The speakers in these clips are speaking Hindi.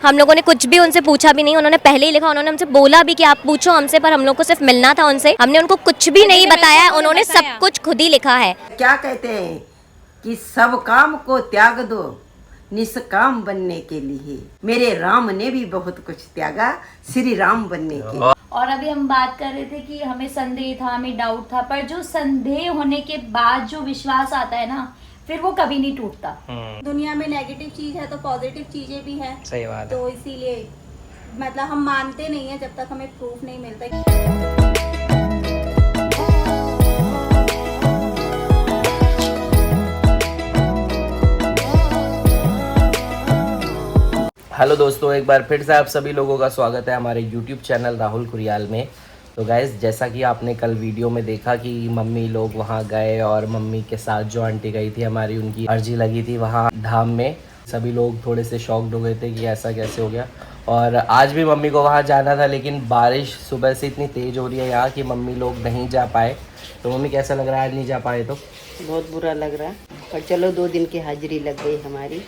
हम लोगों ने कुछ भी उनसे पूछा भी नहीं, उन्होंने पहले ही लिखा। उन्होंने हमसे बोला भी कि आप पूछो हमसे, पर हम लोग को सिर्फ मिलना था उनसे। हमने उनको कुछ भी नहीं बताया है, उन्होंने सब कुछ खुद ही लिखा है। क्या कहते हैं कि सब काम को त्याग दो निष्काम बनने के लिए। मेरे राम ने भी बहुत कुछ त्यागा श्री राम बनने के लिए। और अभी हम बात कर रहे थे कि हमें संदेह था, हमें डाउट था, पर जो संदेह होने के बाद जो विश्वास आता है ना, फिर वो कभी नहीं टूटता। दुनिया में नेगेटिव चीज है तो पॉजिटिव चीजें भी है। सही बात है। तो इसीलिए मतलब हम मानते नहीं है जब तक हमें प्रूफ नहीं मिलता। हेलो दोस्तों, एक बार फिर से आप सभी लोगों का स्वागत है हमारे YouTube चैनल राहुल कुरियाल में। तो गाइस, जैसा कि आपने कल वीडियो में देखा कि मम्मी लोग वहां गए और मम्मी के साथ जो आंटी गई थी हमारी, उनकी अर्जी लगी थी वहां धाम में। सभी लोग थोड़े से शॉक्ड हो गए थे कि ऐसा कैसे हो गया। और आज भी मम्मी को वहाँ जाना था, लेकिन बारिश सुबह से इतनी तेज़ हो रही है यहाँ कि मम्मी लोग नहीं जा पाए। तो मम्मी कैसा लग रहा है आज नहीं जा पाए? तो बहुत बुरा लग रहा है, पर चलो 2 दिन की हाजिरी लग गई हमारी।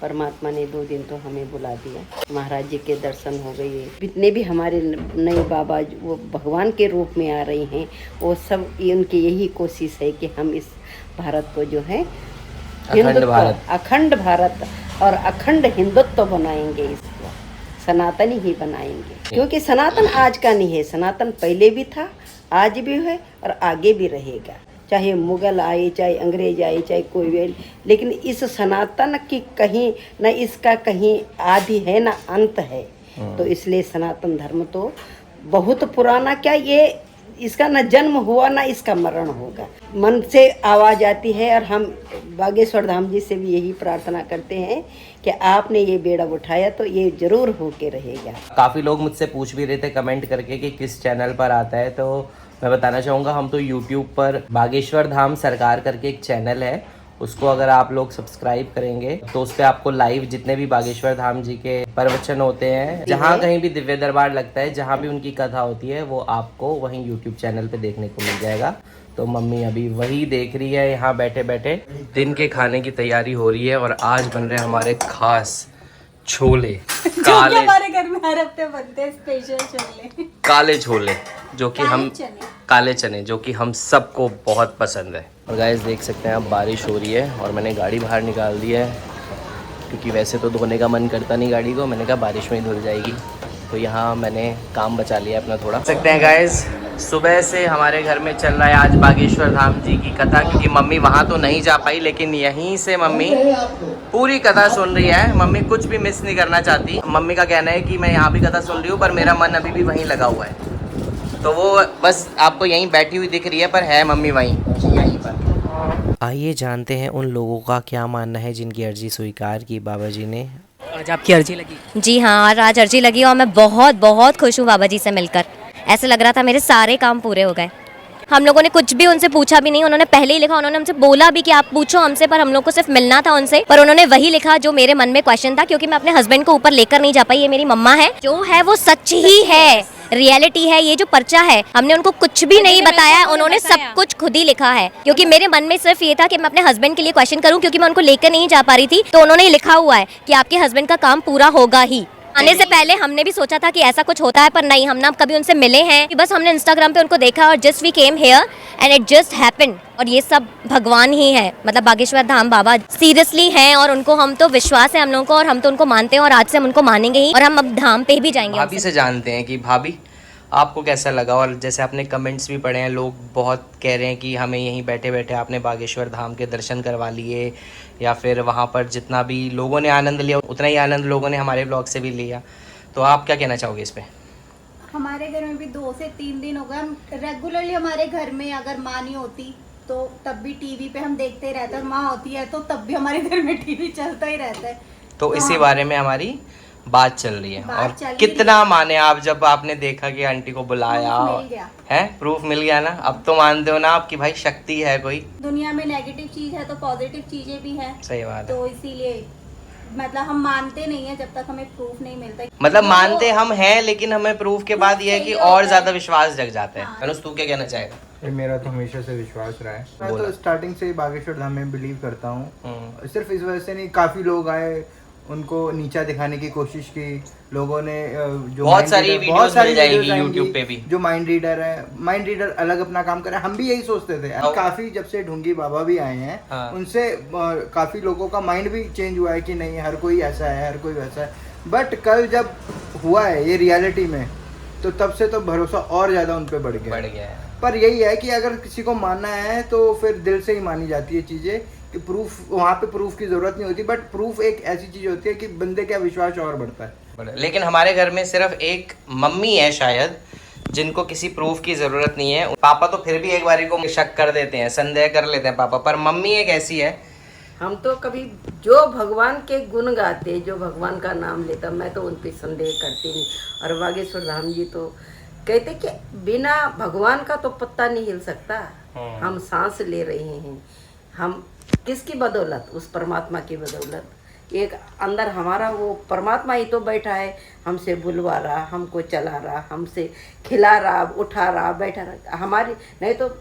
परमात्मा ने 2 दिन तो हमें बुला दिया। महाराज जी के दर्शन हो गए। जितने भी हमारे नए बाबा वो भगवान के रूप में आ रहे हैं, वो सब उनकी यही कोशिश है कि हम इस भारत को जो है अखंड भारत और अखंड हिंदुत्व बनाएंगे। इसको सनातनी ही बनाएंगे, क्योंकि सनातन आज का नहीं है। सनातन पहले भी था, आज भी है और आगे भी रहेगा। चाहे मुगल आए, चाहे अंग्रेज आए, चाहे कोई भी, लेकिन इस सनातन की कहीं न इसका कहीं आदि है न अंत है। तो इसलिए सनातन धर्म तो बहुत पुराना, क्या ये इसका न जन्म हुआ न इसका मरण होगा। मन से आवाज़ आती है और हम बागेश्वर धाम जी से भी यही प्रार्थना करते हैं कि आपने ये बेड़ा उठाया तो ये जरूर होके रहेगा। काफ़ी लोग मुझसे पूछ भी रहे थे कमेंट करके कि किस चैनल पर आता है। तो मैं बताना चाहूँगा, हम तो YouTube पर बागेश्वर धाम सरकार करके एक चैनल है, उसको अगर आप लोग सब्सक्राइब करेंगे तो उस पर आपको लाइव जितने भी बागेश्वर धाम जी के प्रवचन होते हैं, जहाँ कहीं भी दिव्य दरबार लगता है, जहाँ भी उनकी कथा होती है, वो आपको वहीं YouTube चैनल पे देखने को मिल जाएगा। तो मम्मी अभी वही देख रही है यहाँ बैठे बैठे। दिन के खाने की तैयारी हो रही है और आज बन रहे हैं हमारे खास छोले, काले। हमारे घर में हर हफ्ते बनते हैं स्पेशल छोले, काले छोले, जो कि हम काले चने, जो कि हम सबको बहुत पसंद है। और गाइस देख सकते हैं, अब बारिश हो रही है और मैंने गाड़ी बाहर निकाल दी है, क्योंकि वैसे तो धोने का मन करता नहीं गाड़ी को। मैंने कहा बारिश में ही धुल जाएगी, तो यहाँ मैंने काम बचा लिया अपना थोड़ा। देख सकते हैं गाइस, सुबह से हमारे घर में चल रहा है आज बागेश्वर धाम जी की कथा, क्योंकि मम्मी वहाँ तो नहीं जा पाई, लेकिन यहीं से मम्मी पूरी कथा सुन रही है। मम्मी कुछ भी मिस नहीं करना चाहती। मम्मी का कहना है कि मैं यहाँ भी कथा सुन रही हूँ, पर मेरा मन अभी भी वहीं लगा हुआ है। तो वो बस आपको यहीं बैठी हुई दिख रही है, पर है मम्मी यहीं पर। आइए जानते हैं उन लोगों का क्या मानना है जिनकी अर्जी स्वीकार की बाबा जी ने। आज आपकी अर्जी लगी? जी हाँ, आज अर्जी लगी और मैं बहुत बहुत खुश हूँ बाबा जी से मिलकर। ऐसा लग रहा था मेरे सारे काम पूरे हो गए। हम लोगों ने कुछ भी उनसे पूछा भी नहीं, उन्होंने पहले ही लिखा। उन्होंने हमसे बोला भी कि आप पूछो हमसे, पर हम लोग को सिर्फ मिलना था उनसे। पर उन्होंने वही लिखा जो मेरे मन में क्वेश्चन था, क्योंकि मैं अपने हस्बैंड को ऊपर लेकर नहीं जा पाई। ये मेरी मम्मा है, जो है वो सच ही है, रियलिटी है। ये जो पर्चा है, हमने उनको कुछ भी नहीं बताया है, उन्होंने सब कुछ खुद ही लिखा है। क्योंकि मेरे मन में सिर्फ ये था कि मैं अपने हस्बैंड के लिए क्वेश्चन करूं, क्योंकि मैं उनको लेकर नहीं जा पा रही थी। तो उन्होंने लिखा हुआ है कि आपके हस्बैंड का काम पूरा होगा ही। आने से पहले हमने भी सोचा था कि ऐसा कुछ होता है, पर नहीं, हम ना कभी उनसे मिले हैं, बस हमने इंस्टाग्राम पे उनको देखा और just we came here and it just happened. और ये सब भगवान ही है, मतलब बागेश्वर धाम बाबा सीरियसली हैं, और उनको हम तो विश्वास है हम लोगों को, और हम तो उनको मानते हैं और आज से हम उनको मानेंगे ही। और हम अब धाम पे भी जाएंगे। भाभी से जानते हैं कि भाभी आपको कैसा लगा। और जैसे आपने कमेंट्स भी पढ़े हैं, लोग बहुत कह रहे हैं कि हमें यहीं बैठे बैठे आपने बागेश्वर धाम के दर्शन करवा लिए, या फिर वहाँ पर जितना भी लोगों ने आनंद लिया उतना ही आनंद लोगों ने हमारे ब्लॉग से भी लिया। तो आप क्या कहना चाहोगे इस पे? हमारे घर में भी 2 से 3 दिन हो गए। हम रेगुलरली हमारे घर में अगर माँ नहीं होती तो तब भी टीवी पे हम देखते रहते हैं, और माँ होती है तो तब भी हमारे घर में टीवी चलता ही रहता है। तो इसी बारे में हमारी बात चल रही है। और कितना माने आप, जब आपने देखा कि आंटी को बुलाया है, प्रूफ मिल गया ना। अब तो मानते हो ना आप कि भाई शक्ति है कोई। दुनिया में नेगेटिव चीज है तो पॉजिटिव चीजें भी है। सही बात है। तो इसीलिए मतलब हम मानते नहीं है जब तक हमें प्रूफ नहीं मिलता। मतलब मानते हम हैं, लेकिन हमें प्रूफ के बाद ये है कि और ज्यादा विश्वास जग जाता है। अनुज, तू क्या कहना चाहेगा? मेरा तो हमेशा से विश्वास रहा है। मैं तो स्टार्टिंग से ही बागेश्वर धाम में बिलीव करता हूँ। सिर्फ इस वजह से नहीं, काफी लोग आए उनको नीचा दिखाने की कोशिश की लोगों ने। जो बहुत mind सारी reader- वीडियोस बहुत सारी मिल जाएगी वीडियोस आएंगी, YouTube पे भी। जो माइंड रीडर है, माइंड रीडर अलग अपना काम करे। हम भी यही सोचते थे। हाँ। काफी जब से ढूंगी बाबा भी आए हैं, हाँ। उनसे काफी लोगों का माइंड भी चेंज हुआ है कि नहीं हर कोई ऐसा है, हर कोई वैसा है। बट कल जब हुआ है ये रियलिटी में, तो तब से तो भरोसा और ज्यादा उन पे बढ़ गया है। पर यही है कि अगर किसी को मानना है तो फिर दिल से ही मानी जाती है चीज़ें, कि प्रूफ, वहाँ पे प्रूफ की ज़रूरत नहीं होती। बट प्रूफ एक ऐसी चीज़ होती है कि बंदे का विश्वास और बढ़ता है। लेकिन हमारे घर में सिर्फ एक मम्मी है शायद जिनको किसी प्रूफ की ज़रूरत नहीं है। पापा तो फिर भी एक बारी को शक कर देते हैं, संदेह कर लेते हैं पापा, पर मम्मी एक ऐसी है। हम तो कभी जो भगवान के गुण गाते, जो भगवान का नाम लेता, मैं तो उन पे संदेह करती नहीं। और बागेश्वर धाम जी तो कहते कि बिना भगवान का तो पत्ता नहीं हिल सकता। हम सांस ले रहे हैं, हम किसकी बदौलत? उस परमात्मा की बदौलत। एक अंदर हमारा वो परमात्मा ही तो बैठा है, हमसे बुलवा रहा, हमको चला रहा, हमसे खिला रहा, उठा रहा, बैठा रहा। हमारी नहीं तो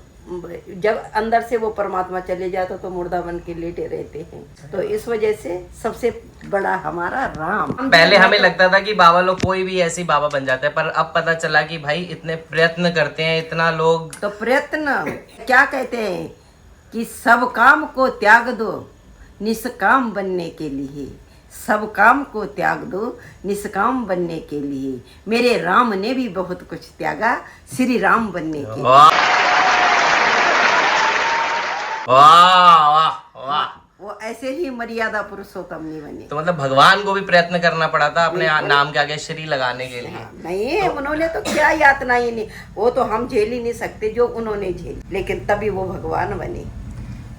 जब अंदर से वो परमात्मा चले जाता तो मुर्दा बन के लेटे रहते हैं। तो इस वजह से सबसे बड़ा हमारा राम। पहले हमें लगता था कि बाबा लोग कोई भी ऐसी बाबा बन जाते हैं, पर अब पता चला कि भाई इतने प्रयत्न करते हैं, इतना लोग। तो प्रयत्न क्या कहते हैं कि सब काम को त्याग दो निष्काम बनने के लिए, सब काम को त्याग दो निष्काम बनने के लिए। मेरे राम ने भी बहुत कुछ त्यागा श्री राम बनने के लिए। वाह वाह वाह। वो ऐसे ही मर्यादा पुरुषोत्तम नहीं बने। तो मतलब भगवान को भी प्रयत्न करना पड़ा था अपने नाम के आगे श्री लगाने के लिए। नहीं, उन्होंने तो क्या यातना ही नहीं, वो तो हम झेल ही नहीं सकते जो उन्होंने झेल, लेकिन तभी वो भगवान बने।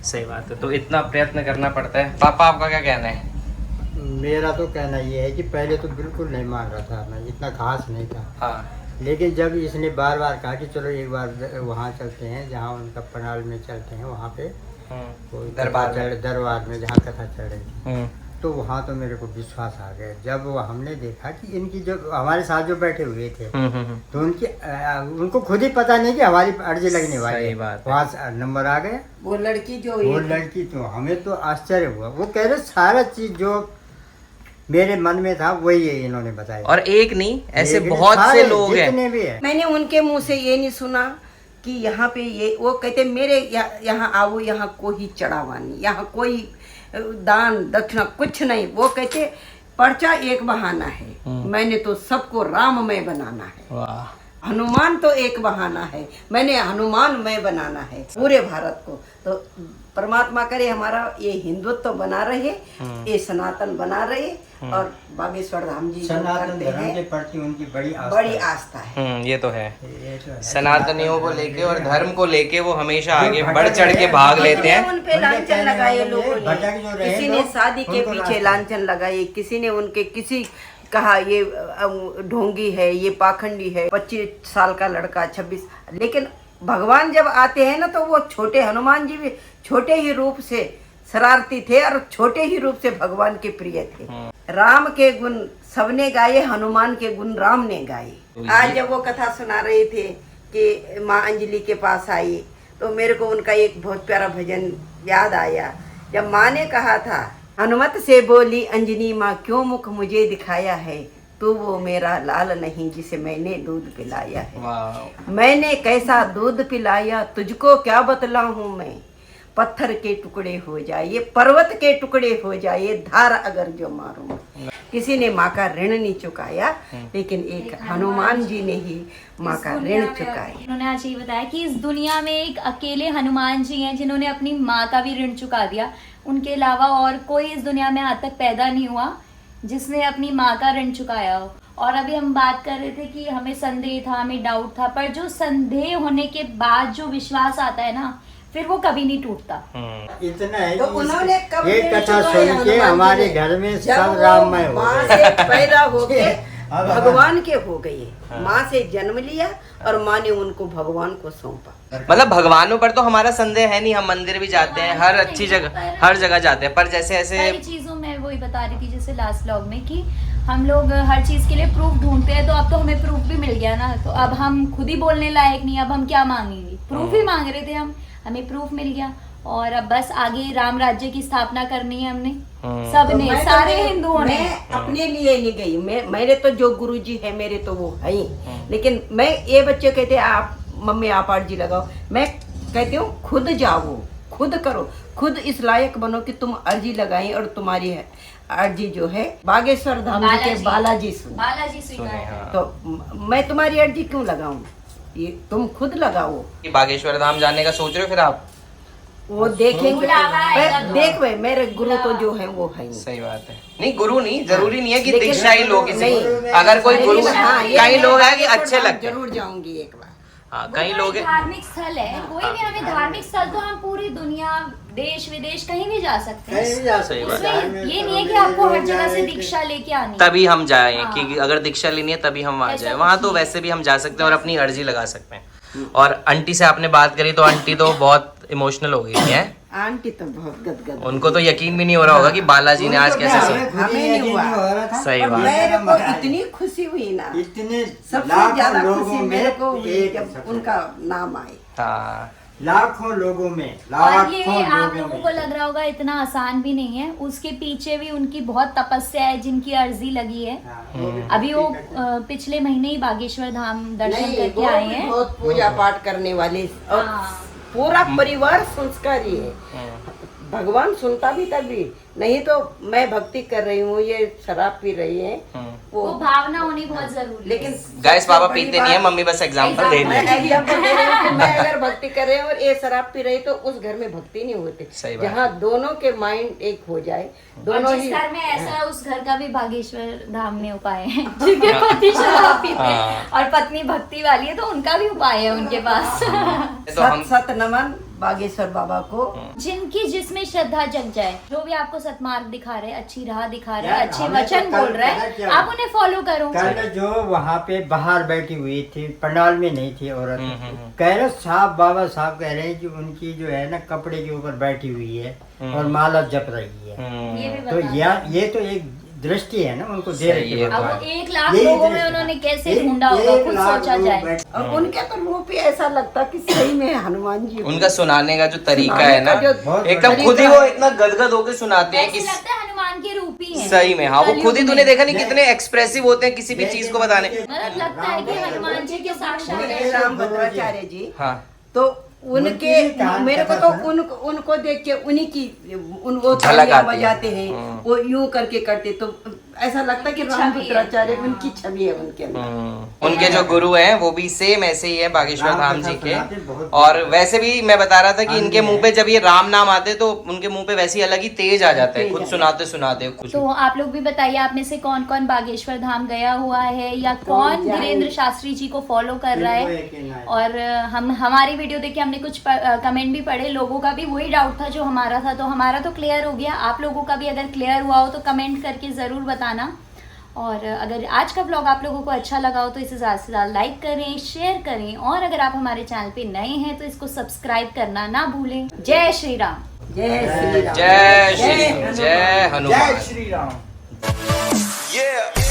सही बात है, तो इतना प्रयत्न करना पड़ता है। पापा आपका क्या कहना है? मेरा तो कहना ये है कि पहले तो बिल्कुल नहीं मान रहा था मैं, इतना खास नहीं था। हाँ। लेकिन जब इसने बार बार कहा कि चलो एक बार वहाँ चलते हैं जहाँ उनका पंडाल में चलते हैं, वहाँ पे कोई दरबार में जहाँ कथा चल रही थी, तो वहाँ तो मेरे को विश्वास आ गया। जब वो हमने देखा कि इनकी जो हमारे साथ जो बैठे हुए थे, तो उनको खुद ही पता नहीं कि हमारी अर्जी लगने वाली है। वहाँ नंबर आ गया। वो लड़की तो हमें तो आश्चर्य हुआ। वो कह रहे सारा चीज जो मेरे मन में था वही है इन्होंने बताया। और एक नहीं, ऐसे बहुत से लोग हैं। भी है। मैंने उनके मुंह से ये नहीं सुना कि यहाँ पे ये, वो कहते मेरे यहाँ आओ, यहाँ कोई चढ़ावा नहीं, यहाँ कोई दान दक्षिणा कुछ नहीं। वो कहते पर्चा एक बहाना है, मैंने तो सबको राममय बनाना है। हनुमान तो एक बहाना है, मैंने हनुमानमय बनाना है पूरे भारत को। तो परमात्मा करे हमारा ये हिंदुत्व तो बना रहे, ये सनातन बना रहे। और बागेश्वर धाम जी सनातन धर्म के प्रति उनकी बड़ी आस्था है। ये तो है। सनातनियों को लेके और धर्म को लेके वो हमेशा आगे बढ़ चढ़ के भाग लेते हैं। उन पे लांछन लगाए लोगों ने, किसी ने शादी के पीछे लांछन लगाए, किसी ने उनके किसी कहा ये ढोंगी है, ये पाखंडी है, 25 साल का लड़का 26। लेकिन भगवान जब आते हैं ना, तो वो छोटे हनुमान जी भी छोटे ही रूप से शरारती थे और छोटे ही रूप से भगवान के प्रिय थे। राम के गुण सबने गाए, हनुमान के गुण राम ने गाए। आज जब वो कथा सुना रहे थे कि माँ अंजलि के पास आई, तो मेरे को उनका एक बहुत प्यारा भजन याद आया। जब माँ ने कहा था, हनुमत से बोली अंजनी माँ क्यों मुख मुझे दिखाया है, तो वो मेरा लाल नहीं जिसे मैंने दूध पिलाया है। मैंने कैसा दूध पिलाया तुझको क्या बतलाऊं मैं, पत्थर के टुकड़े हो जाए, ये पर्वत के टुकड़े हो जाए, ये धार अगर जो मारूं। किसी ने माँ का ऋण नहीं चुकाया, लेकिन एक हनुमान जी ने ही माँ का ऋण चुकाया। उन्होंने आज ये बताया कि इस दुनिया में एक अकेले हनुमान जी हैं जिन्होंने अपनी माँ का भी ऋण चुका दिया। उनके अलावा और कोई इस दुनिया में आज तक पैदा नहीं हुआ जिसने अपनी माँ का ऋण चुकाया हो। और अभी हम बात कर रहे थे कि हमें संदेह था, हमें डाउट था, पर जो संदेह होने के बाद जो विश्वास आता है ना, फिर वो कभी नहीं टूटता। इतना है तो उन्होंने कब ये कथा सुन के हमारे घर में सब राममय हो माँ से पैदा हो गए भगवान के हो गए। माँ से जन्म लिया और माँ ने उनको भगवान को सौंपा। मतलब भगवानों पर तो हमारा संदेह है नहीं, हम मंदिर भी जाते हैं, हर अच्छी जगह हर जगह जाते हैं, पर जैसे ऐसे सारी चीजों में वही बता रही थी जैसे लास्ट व्लॉग में कि हम लोग हर चीज के लिए प्रूफ ढूंढते हैं। तो अब तो हमें प्रूफ भी मिल गया ना, तो अब हम खुद ही बोलने लायक नहीं, अब हम क्या मांगेंगे? प्रूफ ही मांग रहे थे हम, हमें प्रूफ मिल गया। और अब बस आगे राम राज्य की स्थापना करनी है हमने सबने, सारे हिंदुओं ने। मैं अपने लिए नहीं गई, मेरे तो जो गुरुजी है मेरे तो वो है ही, लेकिन मैं ये बच्चे कहते आप मम्मी आप अर्जी लगाओ, मैं कहती हूँ खुद जाओ, खुद करो, खुद इस लायक बनो कि तुम अर्जी लगाई और तुम्हारी है अर्जी जो है बागेश्वर धाम जी के बालाजी स्वीकार, तो मैं तुम्हारी अर्जी क्यों लगाऊं, ये तुम खुद लगाओ। बागेश्वर धाम जाने का सोच रहे हो फिर आप? वो देखेंगे, देख भाई मेरे गुरु तो जो है वो है। सही बात है। नहीं गुरु नहीं, जरूरी नहीं है कि लेकिन- दीक्षा ही लो किसी नहीं, को। अगर कोई गुरु, हाँ, ये कई लोग हैं कि बागेश्वर अच्छे धाम लगते हैं। जरूर जाऊंगी एक बार। हाँ कई लोग हैं। धार्मिक स्थल है, कोई भी हमें धार्मिक स्थल तो हम पूरी दुनिया देश विदेश कहीं भी जा सकते कहीं हैं। भी जा सही सकते बात हैं। इसमें ये नहीं है कि आपको हर जगह से दीक्षा लेके आनी है। तभी हम जाएं हाँ। कि अगर दीक्षा लेनी है तभी हम वहाँ ऐसा जाएं, कुछ वहाँ तो नहीं। वैसे भी हम जा सकते हैं और अपनी अर्जी लगा सकते हैं। और आंटी से आपने बात करी तो आंटी तो बहुत इमोशनल हो गई है, आंटी तो बहुत गदगद, उनको तो यकीन भी नहीं हो रहा होगा कि बालाजी ने आज कैसे हमें नहीं हुआ। सही बात। मेरे को इतनी खुशी हुई ना, इतने सबसे ज्यादा लाखों खुशी लोगों मेरे को में हुई एक जब उनका नाम आए। हाँ लाखों लोगों में, और ये लाखों आप लोगों लोगों को में। लग रहा होगा इतना आसान भी नहीं है, उसके पीछे भी उनकी बहुत तपस्या है जिनकी अर्जी लगी है। हाँ, वो भी अभी वो करते हैं। पिछले महीने ही बागेश्वर धाम दर्शन नहीं, करके वो आए भी हैं। बहुत पूजा पाठ करने वाले और हाँ। पूरा परिवार संस्कारी है। भगवान सुनता भी तभी, नहीं तो मैं भक्ति कर रही हूँ, ये शराब पी रही है, वो भावना होनी बहुत जरूरी है। लेकिन गाइस पापा सबसे बड़ी पीते नहीं है, बात- मम्मी बस एग्जांपल दे मैं रही है। एग्जाम्पल दे रही हूँ कि मैं अगर भक्ति कर रही हूँ और ये शराब पी रही तो उस घर में भक्ति नहीं होती। सही बात। जहाँ दोनों के माइंड एक हो जाए, दोनों और ही जिस घर में ऐसा है उस घर का भी बागेश्वर धाम में उपाय है। जिनके पति शराब पीते हैं और पत्नी भक्ति वाली है तो उनका भी उपाय है उनके पास। तो हम सत सत नमन बागेश्वर बाबा को। जिनकी जिसमें श्रद्धा जग जाए, जो भी आपको सतमार्ग दिखा रहे, अच्छी राह दिखा रहे, यार, अच्छे हमें तो वचन कल बोल रहे पता हैं, क्या आप उन्हें फॉलो करो। कल जो वहाँ पे बाहर बैठी हुई थी, पंडाल में नहीं थी औरत, कह रहे साहब बाबा साहब कह रहे हैं कि उनकी जो है ना कपड़े के ऊपर बैठी हुई है और माला जप रही है। ये भी तो बता ये तो एक दृष्टि है ना उनको दे सही रही है। है अब भगवान। वो 1 लाख यही लोगों में दृष्टि। उन्होंने कैसे एक- ढूंढा होगा, एक खुद लाख सोचा लोग जाए। बैठ- और उनके तो रूप ही ऐसा लगता कि सही में हनुमान जी उनका सुनाने का जो तरीका है ना, जो बहुत एकदम बढ़िया खुद ही वो इतना गदगद होकर सुनाते हैं ऐसे कि लगता है हनुमान के रूप ही है। सही में। हाँ वो खुद ही कलयुग तूने में। देखा नहीं कितने एक्सप्रेसिव होते हैं किसी भी चीज को बताने। मतलब लगता है कि हनुमान जी के साक्षात उनके राम भद्राचार्य जी, हाँ तो उनके उनकी कहानी मेरे को कथा तो उनको देख के उन्हीं की वो झलक तालियां आती है। बजाते हैं, वो यूं करके करते तो ऐसा लगता है कि राम भद्राचार्य उनकी छवि है उनके अंदर। उनके जो गुरु हैं वो भी सेम ऐसे ही है बागेश्वर राम धाम कथा जी सुनाते के। बहुत और वैसे भी मैं बता रहा था कि इनके आनंद मुंह पे जब ये राम नाम आते तो उनके मुंह पे वैसी अलग ही तेज आ जाता है, तेज खुद आ सुनाते सुनाते कुछ। तो आप लोग भी बताइए आप में से कौन कौन बागेश्वर धाम गया हुआ है या कौन जाए। वीरेंद्र शास्त्री जी को फॉलो कर रहा इनको है। यकीन आए। और हम हमारी वीडियो देख के हमने कुछ कमेंट भी पढ़े, लोगों का भी वही डाउट था जो हमारा था, तो हमारा तो क्लियर हो गया। आप लोगों का भी अगर क्लियर हुआ हो तो कमेंट करके ज़रूर बताना। और अगर आज का ब्लॉग आप लोगों को अच्छा लगा हो तो इसे ज़्यादा से ज़्यादा लाइक करें, शेयर करें, और अगर आप हमारे चैनल पे नए हैं तो इसको सब्सक्राइब करना ना भूलें। जय श्री राम। जय श्री राम। जय श्री जय हनुमान। जय श्री राम। Yeah.